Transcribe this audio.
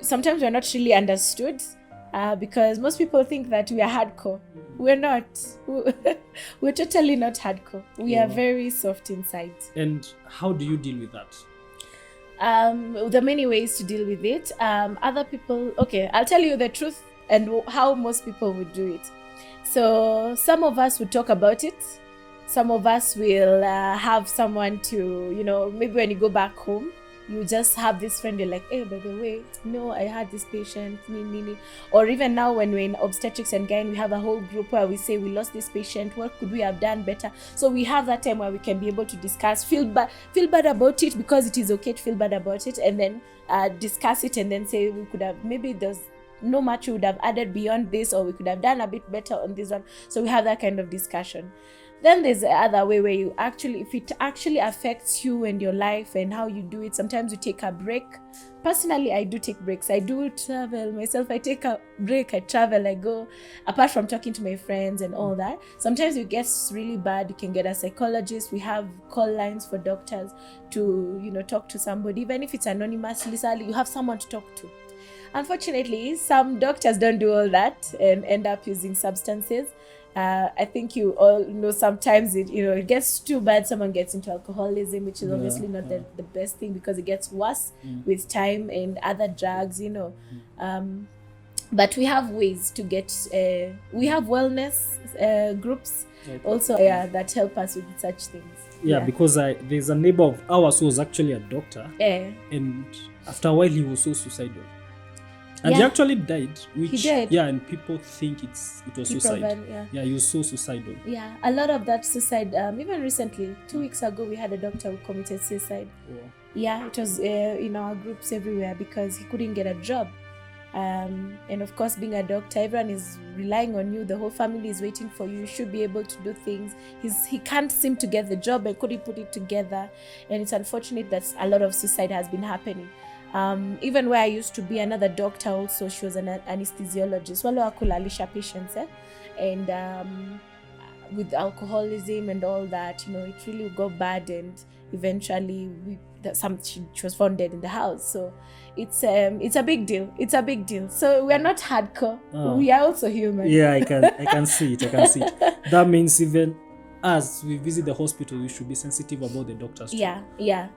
sometimes we're not really understood because most people think that we are hardcore. We're not. We're totally not hardcore. We are very soft inside. And how do you deal with that? There are many ways to deal with it. Other people, okay, I'll tell you the truth and how most people would do it. So some of us would talk about it. Some of us will have someone to, maybe when you go back home, you just have this friend, you're like, hey, by the way, no, I had this patient, or even now when we're in obstetrics and gyne, we have a whole group where we say we lost this patient, what could we have done better? So we have that time where we can be able to discuss, feel bad about it, because it is okay to feel bad about it, and then discuss it, and then say we could have, maybe there's no much we would have added beyond this, or we could have done a bit better on this one. So we have that kind of discussion. Then there's the other way where you actually, if it actually affects you and your life and how you do it, sometimes you take a break. Personally, I do take breaks. I do travel myself. I take a break. I travel. I go, apart from talking to my friends and all that. Sometimes it gets really bad. You can get a psychologist. We have call lines for doctors to, talk to somebody. Even if it's anonymous, you have someone to talk to. Unfortunately, some doctors don't do all that and end up using substances. I think you all know sometimes it gets too bad. Someone gets into alcoholism, which is obviously not the best thing, because it gets worse with time, and other drugs, but we have ways to get, we have wellness groups also that help us with such things. Because there's a neighbor of ours who was actually a doctor, and after a while he was so suicidal. And he actually died, which he did. And people think it was suicide. He was so suicidal. A lot of that suicide, even recently, 2 weeks ago, we had a doctor who committed suicide. It was in our groups everywhere because he couldn't get a job. And of course, being a doctor, everyone is relying on you. The whole family is waiting for you. You should be able to do things. He can't seem to get the job and couldn't put it together. And it's unfortunate that a lot of suicide has been happening. Even where I used to be, another doctor also, she was an anesthesiologist. Wale wa kulalisha patients, and with alcoholism and all that, it really got bad, and eventually she was found dead in the house. So it's a big deal. It's a big deal. So we are not hardcore. We are also human. I can see it. That means even as we visit the hospital, we should be sensitive about the doctors too. Yeah.